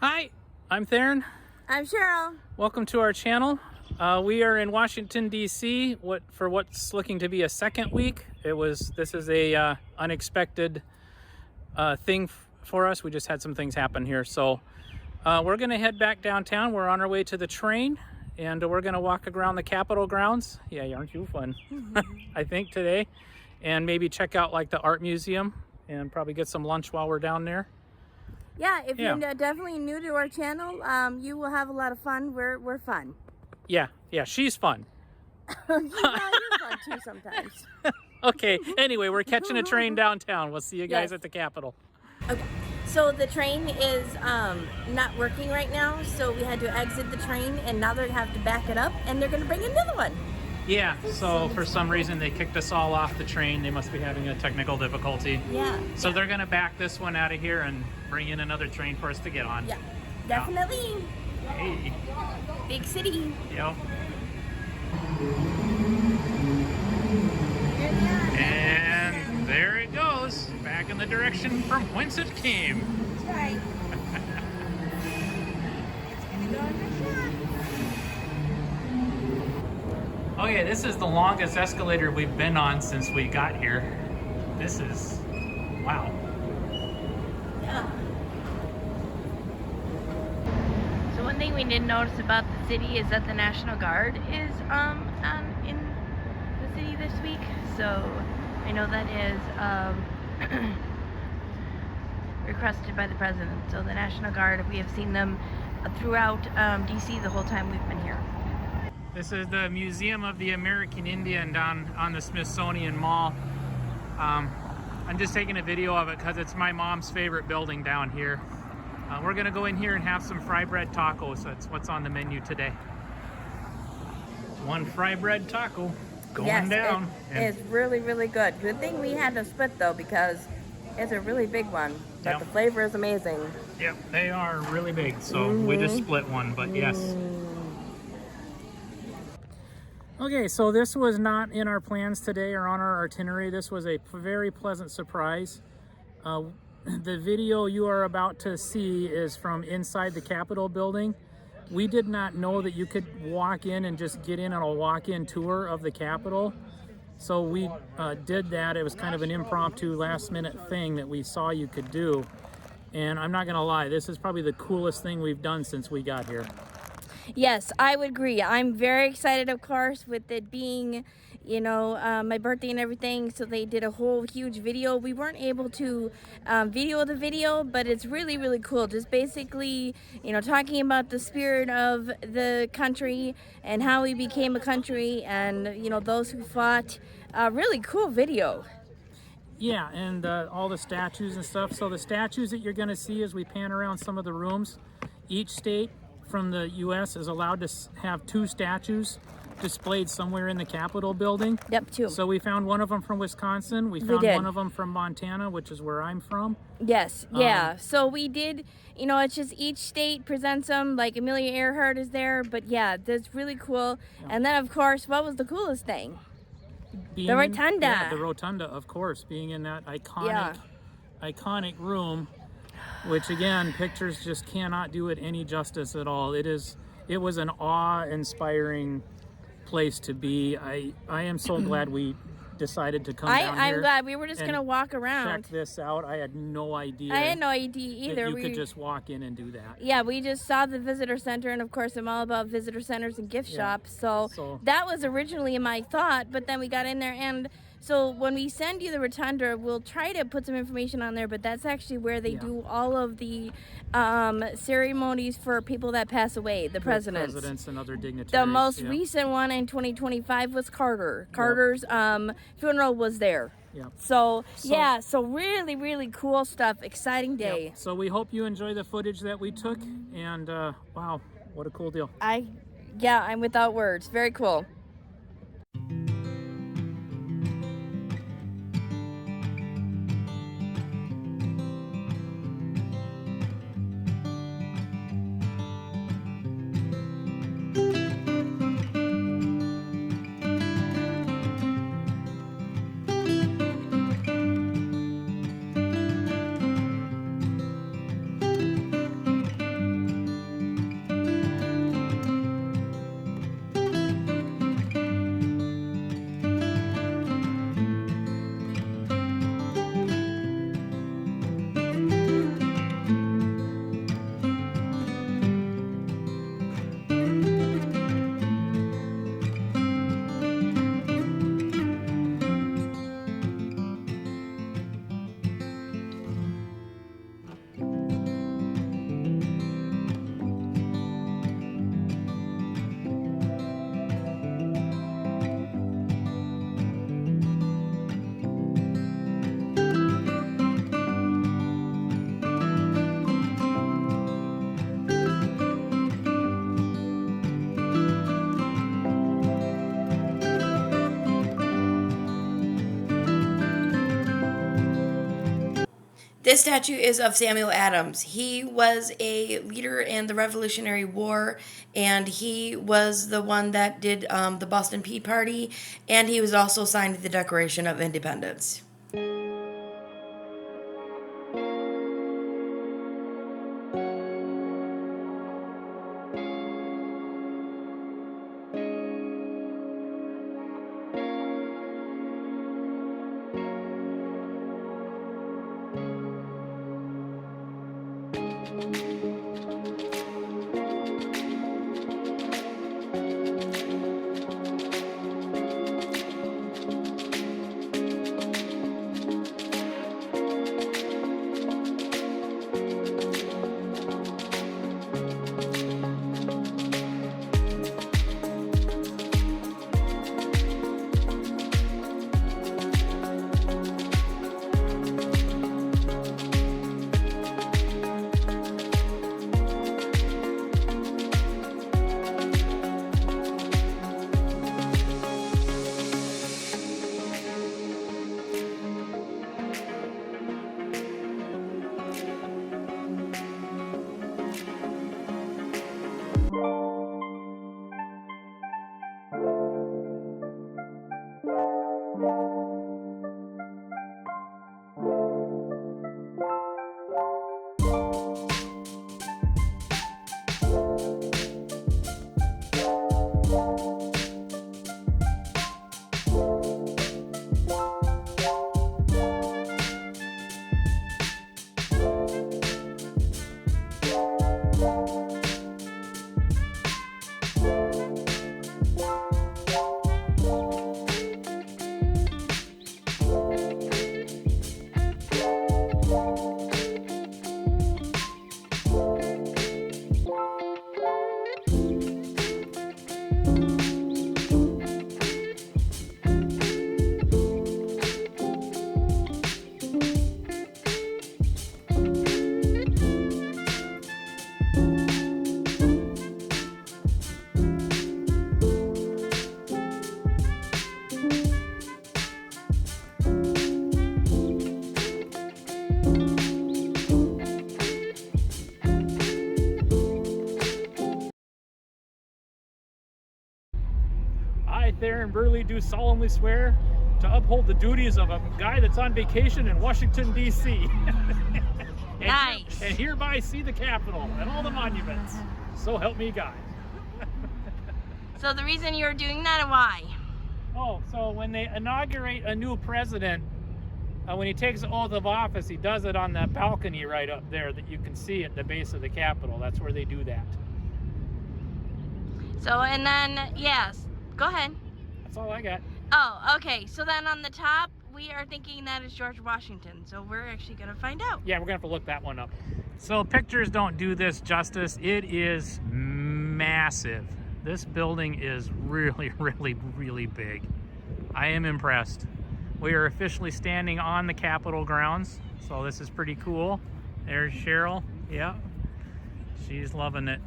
Hi, I'm Theron. I'm Cheryl. Welcome to our channel. We are in Washington, D.C. for what's looking to be a second week. This is a unexpected thing for us. We just had some things happen here. So we're going to head back downtown. We're on our way to the train, and we're going to walk around the Capitol grounds. Yeah, aren't you fun? I think today. And maybe check out like the art museum and probably get some lunch while we're down there. Yeah, if you're definitely new to our channel, you will have a lot of fun. We're fun. Yeah, she's fun. You're fun too sometimes. Okay, anyway, we're catching a train downtown. We'll see you guys at the Capitol. Okay, so the train is not working right now, so we had to exit the train, and now they're going to have to back it up, and they're going to bring another one. Yeah, so for some reason they kicked us all off the train. They must be having a technical difficulty. Yeah. So they're going to back this one out of here and bring in another train for us to get on. Yeah, definitely. Hey. Big city. Yep. And there it goes, back in the direction from whence it came. That's right. It's going to go in the shot. Okay, this is the longest escalator we've been on since we got here. This is, wow. Yeah. So one thing we did notice about the city is that the National Guard is in the city this week. So I know that is requested by the president. So the National Guard, we have seen them throughout DC the whole time we've been here. This is the Museum of the American Indian down on the Smithsonian Mall. I'm just taking a video of it because it's my mom's favorite building down here. We're gonna go in here and have some fry bread tacos. That's what's on the menu today. One fry bread taco going down. It's really, really good. Good thing we had to split though, because it's a really big one, but the flavor is amazing. Yep, they are really big, so we just split one, but yes. Okay, so this was not in our plans today or on our itinerary. This was a very pleasant surprise. The video you are about to see is from inside the Capitol building. We did not know that you could walk in and just get in on a walk-in tour of the Capitol. So we did that. It was kind of an impromptu last-minute thing that we saw you could do. And I'm not gonna lie, this is probably the coolest thing we've done since we got here. Yes, I would agree. I'm very excited, of course, with it being, my birthday and everything. So they did a whole huge video. We weren't able to video the video, but it's really, really cool. Just basically, talking about the spirit of the country and how we became a country and, those who fought. Really cool video. Yeah, and all the statues and stuff. So the statues that you're going to see as we pan around some of the rooms, each state from the U.S. is allowed to have 2 statues displayed somewhere in the Capitol building. Yep, 2. So we found one of them from Wisconsin. We found one of them from Montana, which is where I'm from. Yes, yeah. So we did, it's just each state presents them, like Amelia Earhart is there, but yeah, that's really cool. Yeah. And then, of course, what was the coolest thing? The rotunda. Yeah, the rotunda, of course, being in that iconic room. Which again, pictures just cannot do it any justice at all. It was an awe-inspiring place to be. I am so glad we decided to come down here. I'm glad. We were just gonna walk around. Check this out. I had no idea. I had no idea either. That you could just walk in and do that. Yeah, we just saw the visitor center, and of course, I'm all about visitor centers and gift shops. So that was originally my thought, but then we got in there and. So when we send you the rotunda, we'll try to put some information on there, but that's actually where they do all of the ceremonies for people that pass away, the presidents. Presidents and other dignitaries. The most recent one in 2025 was Carter. Carter's funeral was there. Yeah. So really, really cool stuff. Exciting day. Yep. So we hope you enjoy the footage that we took, and wow, what a cool deal. I'm without words. Very cool. This statue is of Samuel Adams. He was a leader in the Revolutionary War, and he was the one that did the Boston Tea Party, and he was also signed the Declaration of Independence. I, Theron Burley, do solemnly swear to uphold the duties of a guy that's on vacation in Washington, D.C. Nice. And hereby see the Capitol and all the monuments. So help me God. So the reason you're doing that and why? Oh, so when they inaugurate a new president, when he takes the oath of office, he does it on that balcony right up there that you can see at the base of the Capitol. That's where they do that. So, and then, yes, go ahead. That's all I got. Oh, okay. So then on the top, we are thinking that is George Washington. So we're actually going to find out. Yeah, we're gonna have to look that one up. So pictures don't do this justice. It is massive. This building is really, really, really big. I am impressed. We are officially standing on the Capitol grounds, so this is pretty cool. There's Cheryl. Yeah, she's loving it.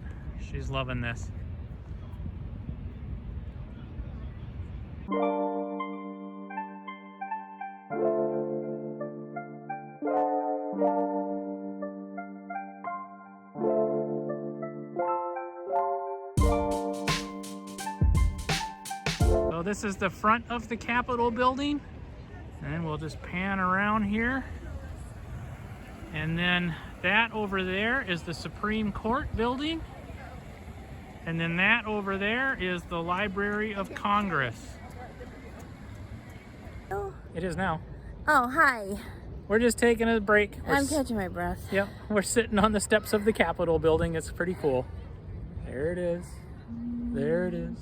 She's loving this. So this is the front of the Capitol building, and we'll just pan around here. And then that over there is the Supreme Court building. And then that over there is the Library of Congress. Oh, It is now. hi. We're just taking a break. I'm catching my breath. Yep, we're sitting on the steps of the Capitol building. It's pretty cool. There it is. There it is.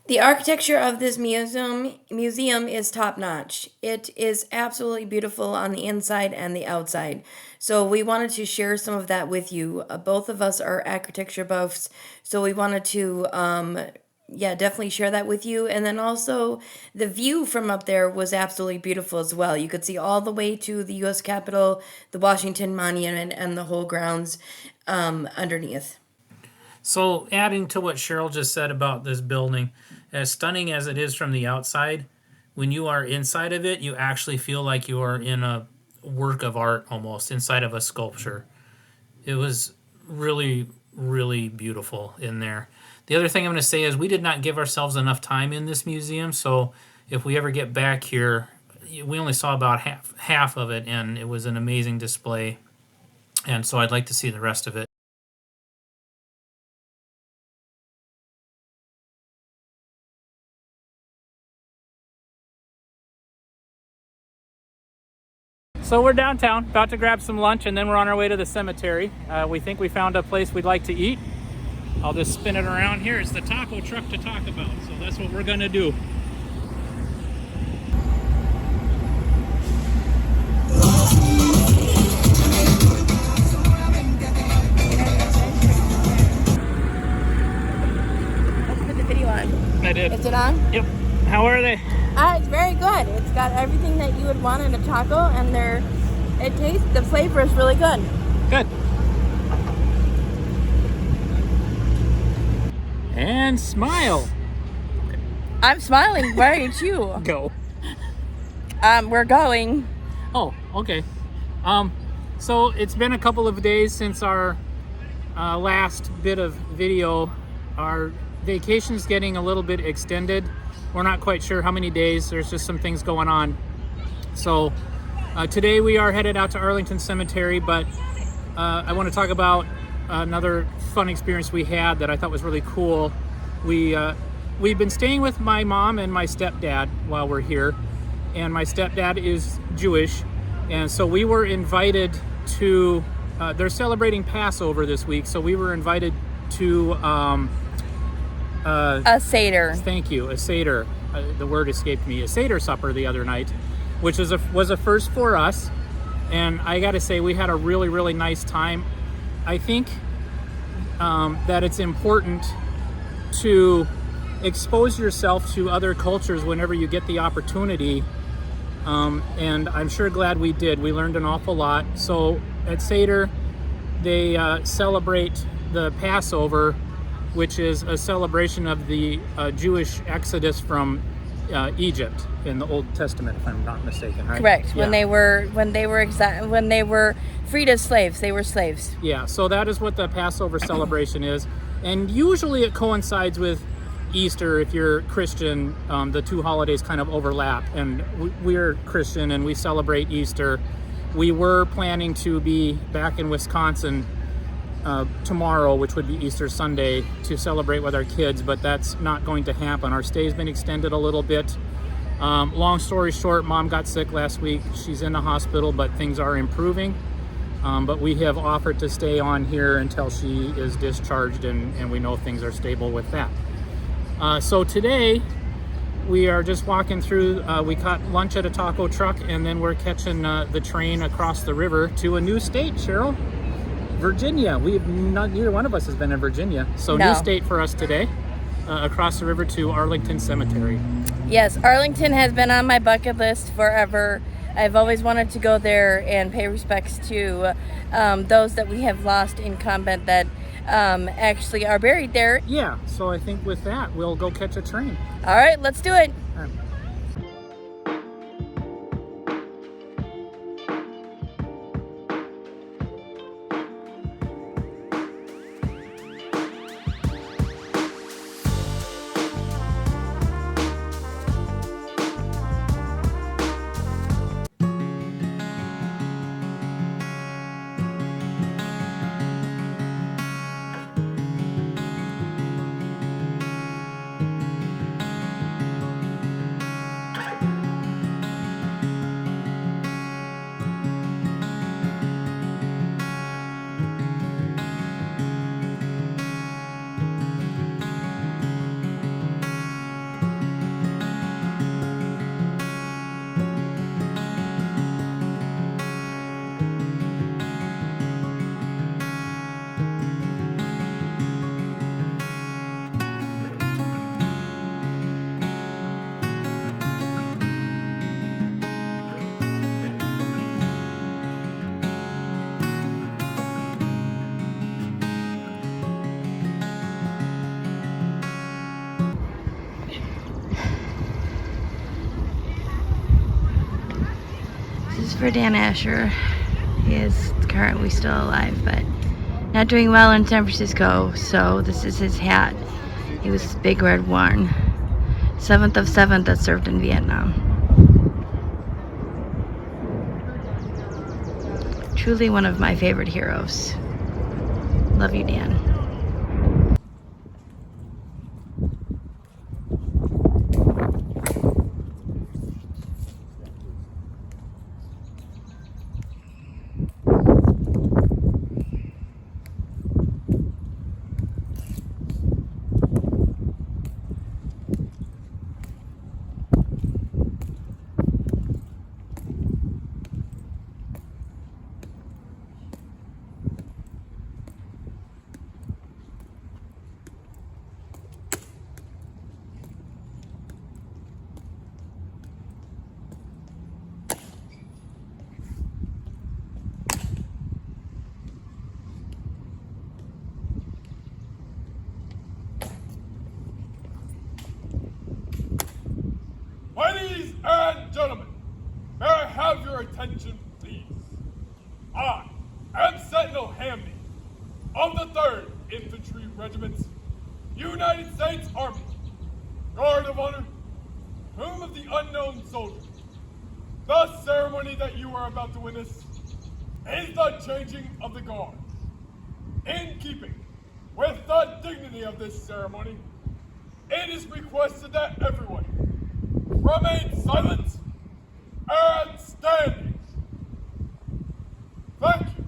The architecture of this museum is top notch. It is absolutely beautiful on the inside and the outside. So we wanted to share some of that with you. Both of us are architecture buffs, so we wanted to yeah, definitely share that with you. And then also the view from up there was absolutely beautiful as well. You could see all the way to the US Capitol, the Washington Monument, and the whole grounds underneath. So, adding to what Cheryl just said about this building, as stunning as it is from the outside, when you are inside of it, you actually feel like you are in a work of art almost, inside of a sculpture. It was really, really beautiful in there. The other thing I'm going to say is we did not give ourselves enough time in this museum, so if we ever get back here, we only saw about half of it, and it was an amazing display. And so I'd like to see the rest of it. So we're downtown, about to grab some lunch, and then we're on our way to the cemetery. We think we found a place we'd like to eat. I'll just spin it around here. It's the taco truck to talk about, so that's what we're gonna do. Let's put the video on. I did. Is it on? Yep. How are they? It's very good. It's got everything that you would want in a taco, and the flavor is really good. Good. And smile. I'm smiling. Why aren't you? Go. We're going. Oh, okay. So it's been a couple of days since our last bit of video. Our vacation's getting a little bit extended. We're not quite sure how many days. There's just some things going on. So today we are headed out to Arlington Cemetery, but I want to talk about another fun experience we had that I thought was really cool. We've been staying with my mom and my stepdad while we're here, and my stepdad is Jewish, and so we were invited to, they're celebrating Passover this week, so we were invited to A Seder. Thank you, a Seder. The word escaped me. A Seder supper the other night, which was a first for us, and I got to say we had a really, really nice time. I think that it's important to expose yourself to other cultures whenever you get the opportunity, and I'm sure glad we did. We learned an awful lot. So at Seder, they celebrate the Passover, which is a celebration of the Jewish exodus from Egypt in the Old Testament, if I'm not mistaken, right? Correct. Yeah. When they were freed as slaves, they were slaves. Yeah, so that is what the Passover celebration is. And usually it coincides with Easter. If you're Christian, the two holidays kind of overlap. And we're Christian and we celebrate Easter. We were planning to be back in Wisconsin tomorrow, which would be Easter Sunday, to celebrate with our kids, but that's not going to happen. Our stay's been extended a little bit. Long story short, Mom got sick last week. She's in the hospital, but things are improving. But we have offered to stay on here until she is discharged, and we know things are stable with that. So today, we are just walking through, we caught lunch at a taco truck, and then we're catching the train across the river to a new state, Cheryl. Virginia. Neither one of us has been in Virginia. So No. New state for us today, across the river to Arlington Cemetery. Yes, Arlington has been on my bucket list forever. I've always wanted to go there and pay respects to those that we have lost in combat that actually are buried there. Yeah, so I think with that, we'll go catch a train. All right, let's do it. All right. for Dan Asher. He is currently still alive, but not doing well in San Francisco, so this is his hat. He was Big Red 1. 7th of 7th that served in Vietnam. Truly one of my favorite heroes. Love you, Dan. Ladies and gentlemen, may I have your attention, please? I am Sentinel Hamby of the 3rd Infantry Regiment, United States Army, Guard of Honor, Tomb of the Unknown Soldier. The ceremony that you are about to witness is the changing of the guard. In keeping with the dignity of this ceremony, it is requested that everyone remain silent and standing. Thank you.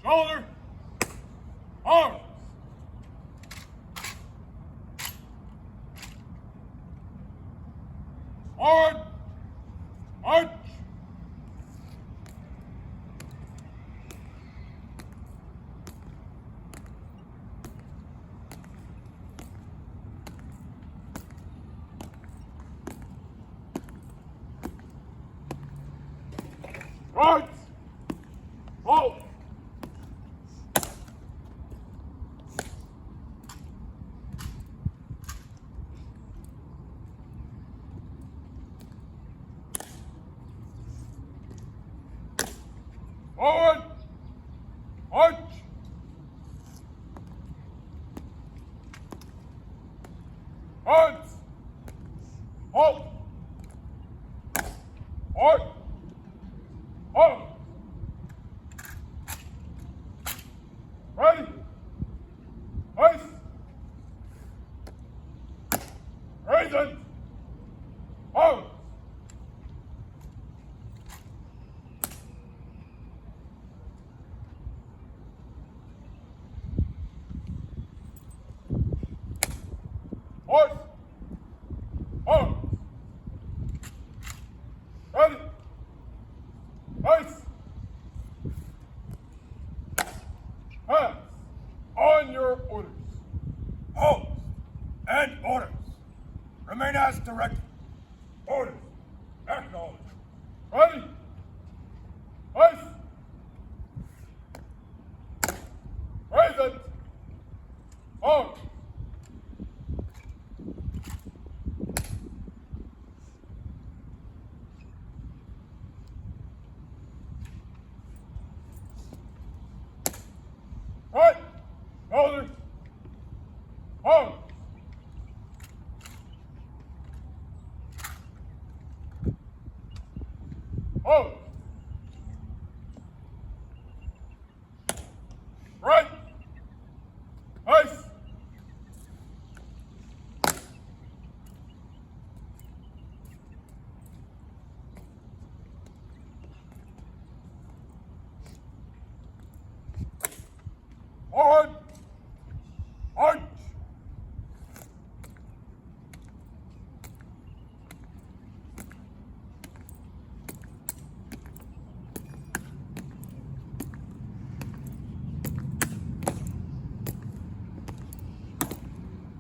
Shoulder, arms. Forward, march. Forward! March! Guards! Halt! Halt! Halt! Ready! Ice! Raisins! Halt! Horse! Arms! Ready! Ice! Pass! On your orders. Halt! And orders. Remain as directed. Orders. Acknowledged. Ready! Ice! Raisins! Arms! Right! Shoulders! Arms! Arms! Right! Ice! Forward! March!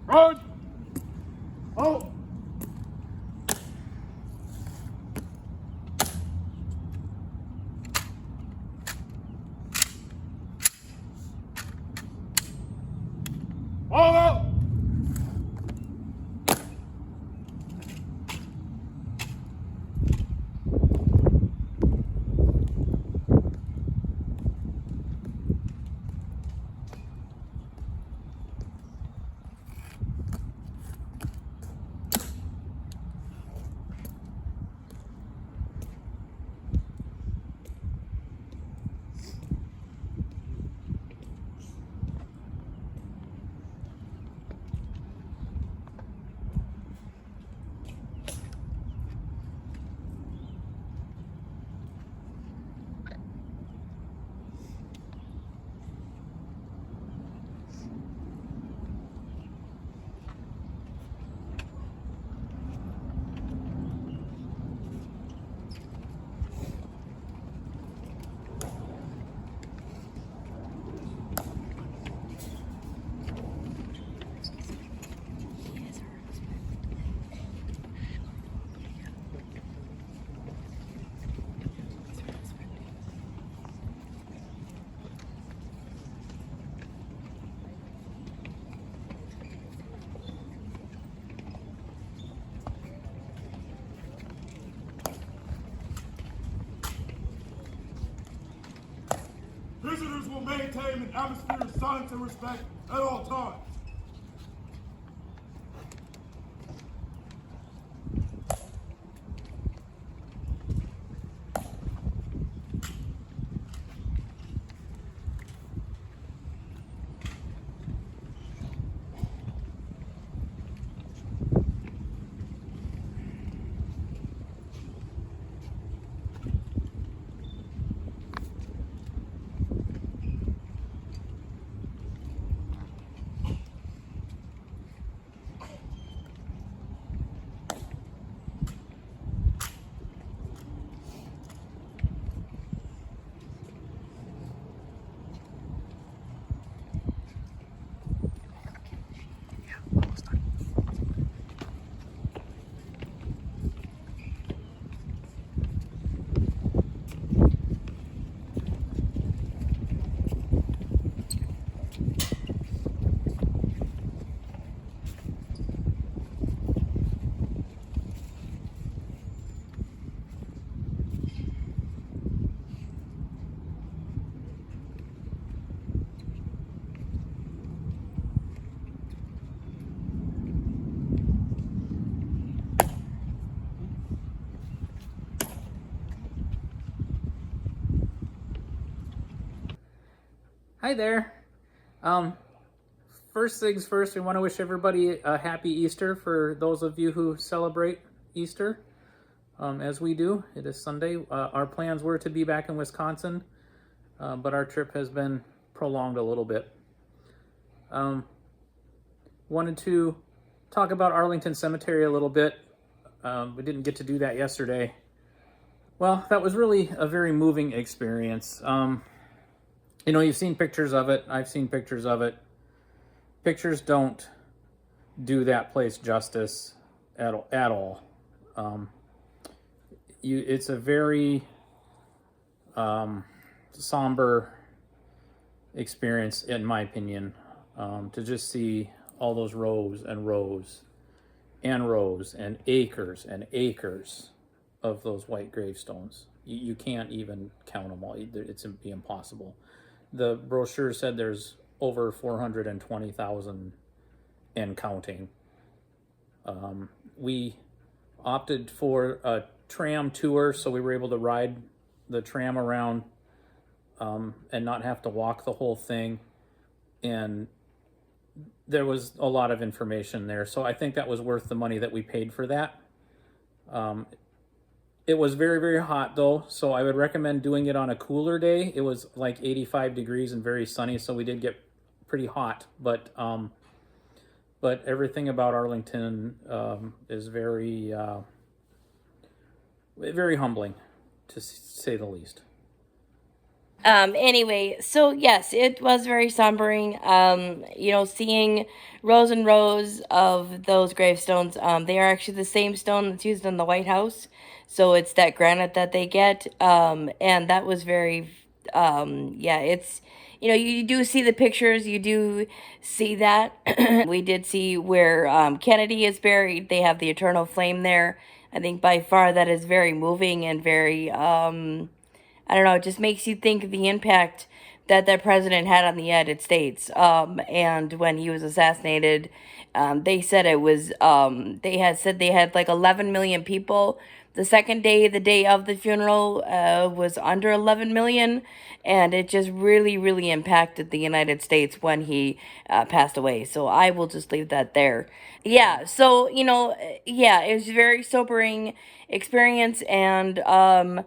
Run! Halt! Fall out! Visitors will maintain an atmosphere of silence and respect at all times. Hi there. First things first, we want to wish everybody a happy Easter for those of you who celebrate Easter, as we do. It is Sunday. Our plans were to be back in Wisconsin, but our trip has been prolonged a little bit. Wanted to talk about Arlington Cemetery a little bit. We didn't get to do that yesterday. Well, that was really a very moving experience. You've seen pictures of it. I've seen pictures of it. Pictures don't do that place justice at all. It's a very somber experience, in my opinion, to just see all those rows and rows and rows and acres of those white gravestones. You can't even count them all. It's impossible. The brochure said there's over 420,000 and counting. We opted for a tram tour, so we were able to ride the tram around and not have to walk the whole thing. And there was a lot of information there, so I think that was worth the money that we paid for that. It was very, very hot though, so I would recommend doing it on a cooler day. It was like 85 degrees and very sunny, so we did get pretty hot. But everything about Arlington is very, very humbling, to say the least. Anyway, so yes, it was very sombering. Seeing rows and rows of those gravestones. They are actually the same stone that's used in the White House. So it's that granite that they get. And that was very, it's, you do see the pictures. You do see that. We did see where Kennedy is buried. They have the eternal flame there. I think by far that is very moving and very, I don't know, it just makes you think of the impact that president had on the United States. And when he was assassinated, they said it was, they had like 11 million people. The second day, the day of the funeral, was under 11 million. And it just really, really impacted the United States when he passed away. So I will just leave that there. Yeah, so, it was a very sobering experience. And in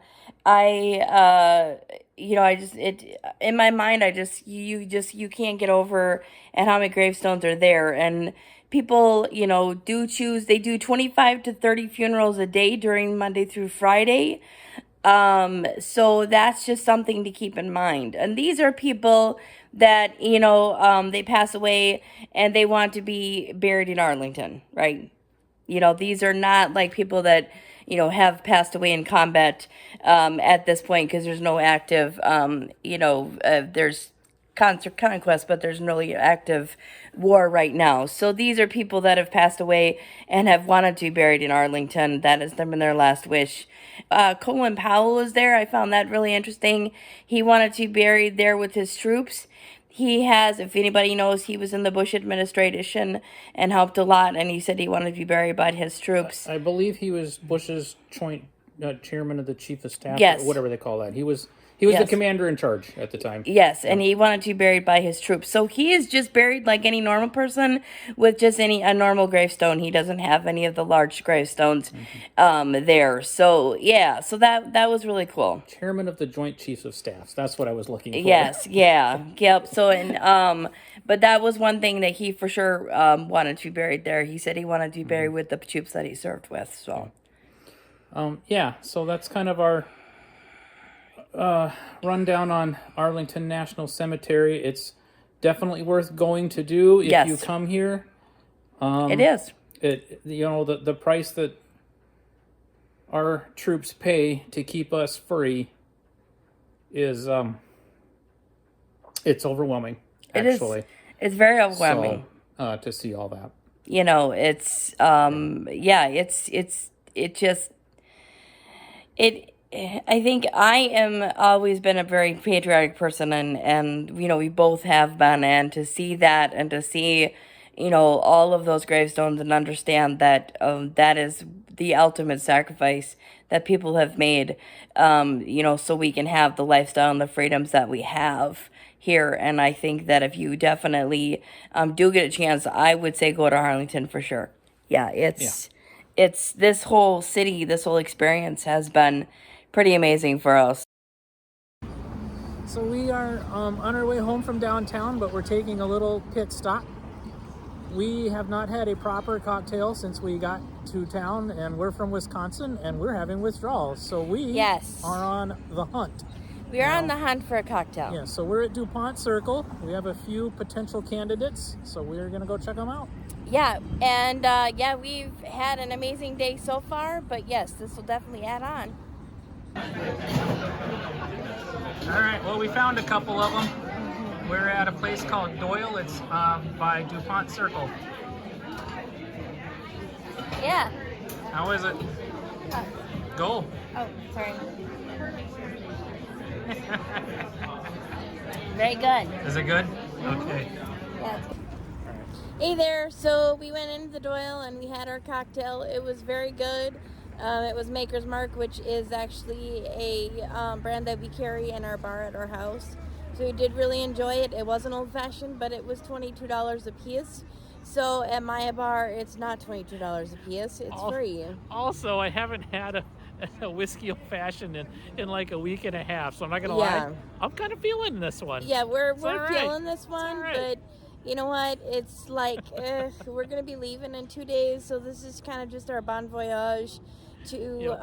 my mind, you can't get over at how many gravestones are there. And people, they do 25 to 30 funerals a day during Monday through Friday. So that's just something to keep in mind. And these are people that, they pass away and they want to be buried in Arlington, right? These are not like people that, have passed away in combat at this point, because there's no active, there's conquest, but there's no really active war right now. So these are people that have passed away and have wanted to be buried in Arlington. That has been their last wish. Colin Powell was there. I found that really interesting. He wanted to be buried there with his troops. He has, if anybody knows, he was in the Bush administration and helped a lot, and he said he wanted to be buried by his troops. I believe he was Bush's joint chairman of the chief of staff, yes, or whatever they call that. He was yes, the commander in charge at the time. Yes, and he wanted to be buried by his troops. So he is just buried like any normal person with just a normal gravestone. He doesn't have any of the large gravestones there. So, yeah, so that was really cool. Chairman of the Joint Chiefs of Staffs. That's what I was looking for. Yes, yeah, yep. So, but that was one thing that he for sure wanted to be buried there. He said he wanted to be buried with the troops that he served with, so. So that's kind of our rundown on Arlington National Cemetery. It's definitely worth going to do if you come here. It is. The price that our troops pay to keep us free is it's overwhelming. Actually, it's very overwhelming. So, to see all that. I think I am always been a very patriotic person, and we both have been, and to see that and to see, all of those gravestones and understand that that is the ultimate sacrifice that people have made, so we can have the lifestyle and the freedoms that we have here. And I think that if you definitely do get a chance, I would say go to Arlington for sure. Yeah, it's this whole city, this whole experience has been pretty amazing for us. So we are on our way home from downtown, but we're taking a little pit stop. We have not had a proper cocktail since we got to town, and we're from Wisconsin, and we're having withdrawals. So we are on the hunt. We are on the hunt for a cocktail. Yeah, so we're at DuPont Circle. We have a few potential candidates, so we're going to go check them out. Yeah, and we've had an amazing day so far, but yes, this will definitely add on. All right, well, we found a couple of them. We're at a place called Doyle. It's by DuPont Circle. Yeah. How is it? Go. Oh, sorry. Very good. Is it good? Okay. Yeah. Hey there. So we went into the Doyle and we had our cocktail. It was very good. It was Maker's Mark, which is actually a brand that we carry in our bar at our house. So we did really enjoy it. It wasn't old-fashioned, but it was $22 a piece. So at my bar, it's not $22 a piece. It's free. Also, I haven't had a whiskey old-fashioned in like a week and a half, so I'm not going to lie. I'm kind of feeling this one. Yeah, we're right. feeling this one, but you know what? It's like, we're going to be leaving in 2 days, so this is kind of just our bon voyage to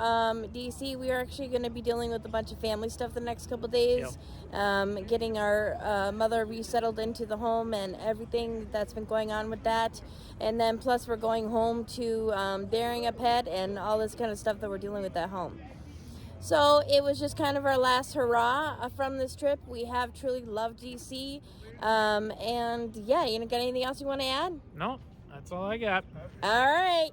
DC. We are actually going to be dealing with a bunch of family stuff the next couple days, getting our mother resettled into the home and everything that's been going on with that. And then plus we're going home to burying a pet and all this kind of stuff that we're dealing with at home. So it was just kind of our last hurrah from this trip. We have truly loved DC. And yeah, you got anything else you want to add? No, that's all I got. All right.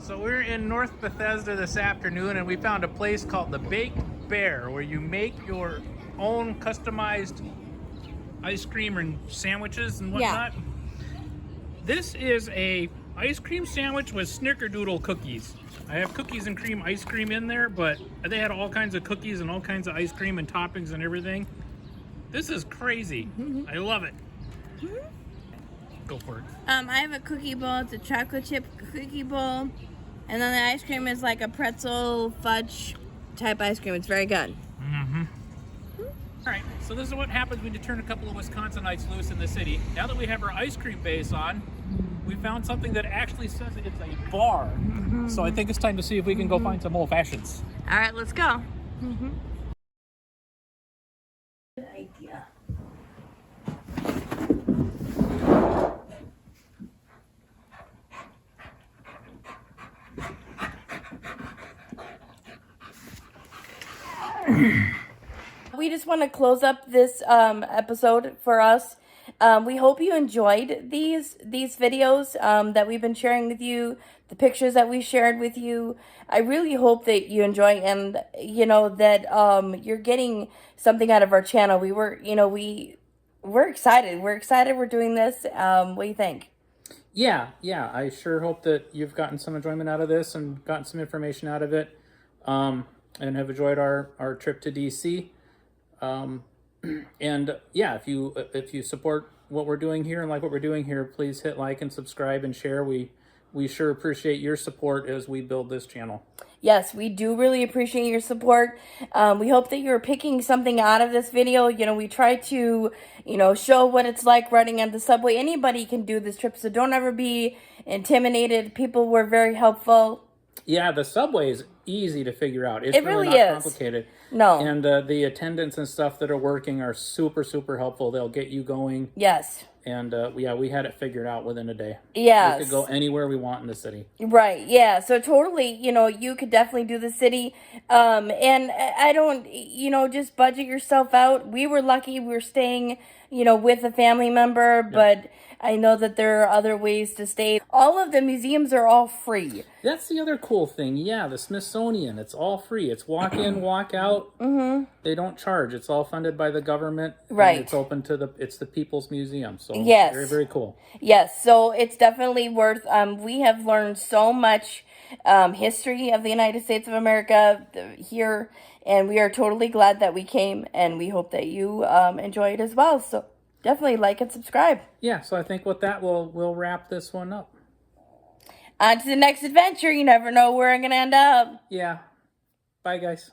So we're in North Bethesda this afternoon, and we found a place called the Baked Bear, where you make your own customized ice cream and sandwiches and whatnot. Yeah. This is a ice cream sandwich with snickerdoodle cookies. I have cookies and cream ice cream in there, but they had all kinds of cookies and all kinds of ice cream and toppings and everything. This is crazy. I love it. Go for it. I have a cookie bowl. It's a chocolate chip cookie bowl. And then the ice cream is like a pretzel fudge type ice cream. It's very good. All right, so this is what happens when you turn a couple of Wisconsinites loose in the city. Now that we have our ice cream base on, we found something that actually says it's a bar. So I think it's time to see if we can go find some old fashions. All right, let's go. Good idea. We just want to close up this episode for us. We hope you enjoyed these videos that we've been sharing with you, the pictures that we shared with you. I really hope that you enjoy and that you're getting something out of our channel. We're excited. We're excited we're doing this. What do you think? Yeah, I sure hope that you've gotten some enjoyment out of this and gotten some information out of it, and have enjoyed our trip to DC. And yeah, if you support what we're doing here and like what we're doing here, please hit like and subscribe and share. We sure appreciate your support as we build this channel. Yes, we do really appreciate your support. We hope that you're picking something out of this video. We try to, show what it's like riding on the subway. Anybody can do this trip, so don't ever be intimidated. People were very helpful. Yeah, the subway is easy to figure out. It's really not is complicated. No. And the attendants and stuff that are working are super, super helpful. They'll get you going. Yes. And we had it figured out within a day. Yes. We could go anywhere we want in the city. Right. Yeah. So totally, you could definitely do the city. And I don't, just budget yourself out. We were lucky. We were staying, with a family member, but I know that there are other ways to stay. All of the museums are all free. That's the other cool thing. Yeah, the Smithsonian, it's all free. It's walk in, walk out. Mm-hmm. They don't charge. It's all funded by the government. Right. And it's open to it's the People's Museum. So Yes. very, very cool. Yes, so it's definitely worth, we have learned so much history of the United States of America here, and we are totally glad that we came, and we hope that you enjoy it as well. So definitely like and subscribe. Yeah, so I think with that, we'll wrap this one up. On to the next adventure. You never know where I'm going to end up. Yeah. Bye, guys.